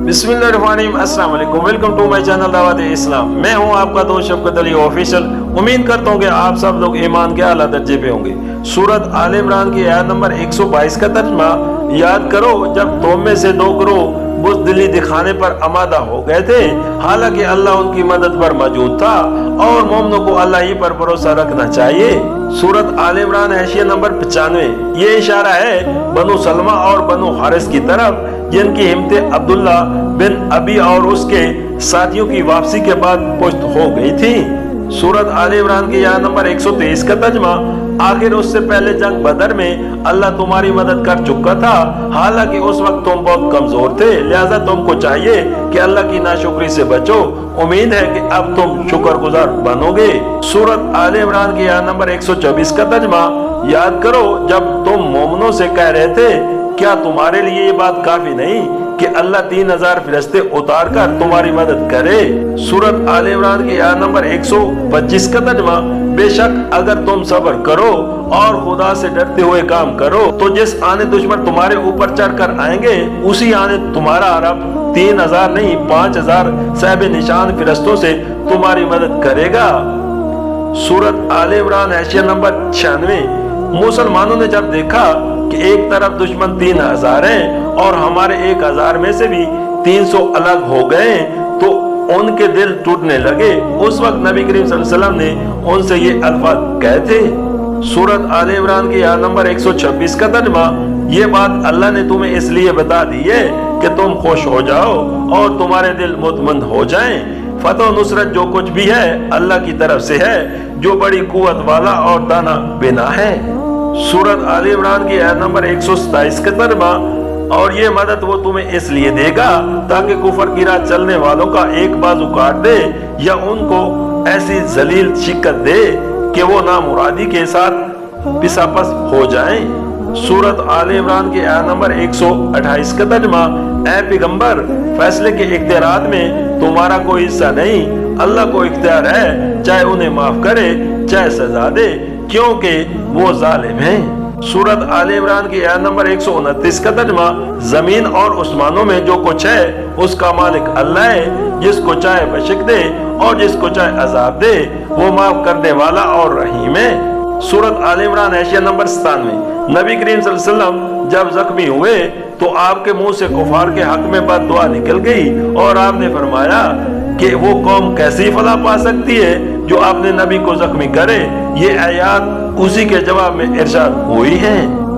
बिस्मिल्लाहिर्रहमानिर्रहीम, अस्सलाम वालेकुम, वेलकम टू माय चैनल दावत इस्लाम। मैं हूं आपका दोस्त शफकत अली ऑफिशियल। उम्मीद करता हूं कि आप सब लोग ईमान के आला दर्जे पे होंगे। सूरत आल इमरान की आयत नंबर 122 का तर्जमा, याद करो जब तुम में से दो गिरोह बुज़दिली दिखाने पर आमादा हो गए थे, हालांकि अल्लाह उनकी मदद पर मौजूद था और मोमिनों को अल्लाह ही पर भरोसा रखना चाहिए। सूरत आल इमरान हैशिया नंबर 95। ये इशारा है बनु सलमा और बनु हारिस की तरफ, जिनकी हिम्मतें अब्दुल्ला बिन अबी और उसके साथियों की वापसी के बाद पुष्ट हो गई थी। सूरत आल इमरान की आयत नंबर 123 का तर्जमा, आखिर उससे पहले जंग बदर में अल्लाह तुम्हारी मदद कर चुका था, हालांकि उस वक्त तुम बहुत कमजोर थे, लिहाजा तुमको चाहिए कि अल्लाह की नाशुक्री से बचो। उम्मीद है कि अब तुम शुक्रगुजार बनोगे। सूरत आल इमरान की आयत नंबर 124 का तर्जमा, याद करो जब तुम मोमिनों से कह रहे थे, क्या तुम्हारे लिए ये बात काफी नहीं कि अल्लाह 3000 फरिश्ते उतार कर तुम्हारी मदद करे। सूरत आल इमरान की आयत नंबर 125 का तर्जमा, बेशक अगर तुम सब्र करो और खुदा से डरते हुए काम करो तो जिस आने दुश्मन तुम्हारे ऊपर चढ़कर आएंगे उसी आने तुम्हारा रब 3000 नहीं 5000 साहिब निशान फरिश्तों से तुम्हारी मदद करेगा। सूरत आल इमरान हैशिया नंबर 96। मुसलमानों ने जब देखा कि एक तरफ दुश्मन 3000 हैं और हमारे 1000 में से भी 300 अलग हो गए तो उनके दिल टूटने लगे। उस वक्त नबी करीम सल्लल्लाहु अलैहि वसल्लम ने उनसे ये अल्फाज कहे थे। सूरत आल इमरान की आयत नंबर 126 का तर्जमा, ये बात अल्लाह ने तुम्हें इसलिए बता दी है कि तुम खुश हो जाओ और तुम्हारे दिल मुतमइन हो जाएं। फतह नुसरत जो कुछ भी है अल्लाह की तरफ से है, जो बड़ी कुव्वत वाला और दाना बिना है। सूरत आल इमरान की आयत नंबर 127 का तर्जमा, और ये मदद वो तुम्हें इसलिए देगा ताकि कुफर की राह चलने वालों का एक बाजू काट दे या उनको ऐसी जलील शिकत दे कि वो नामुरादी के साथ पिसापस हो जाएं। सूरत आल इमरान की आयत नंबर 128 का तर्जमा, ऐ पैगंबर फैसले के इख्तियारात में तुम्हारा कोई हिस्सा नहीं, अल्लाह को इख्तियार है चाहे उन्हें माफ करे चाहे सजा दे, क्योंकि वो जालिम है। सूरत आल इमरान की आयत नंबर 129 का तर्जमा, जमीन और उस्मानों में जो कुछ है उसका मालिक अल्लाह है, जिसको चाहे बख्श दे और जिसको चाहे अजाब दे, वो माफ करने वाला और रहीम है। सूरत आल इमरान हैशिया नंबर 97। नबी करीम सल्लल्लाहु अलैहि वसल्लम जब जख्मी हुए तो आपके मुंह से कुफार के हक में बद दुआ निकल गई और आपने फरमाया कि वो कौम कैसी फलाह पा सकती है जो आपने नबी को जख्मी करे। ये आयत उसी के जवाब में इरशाद हुई है।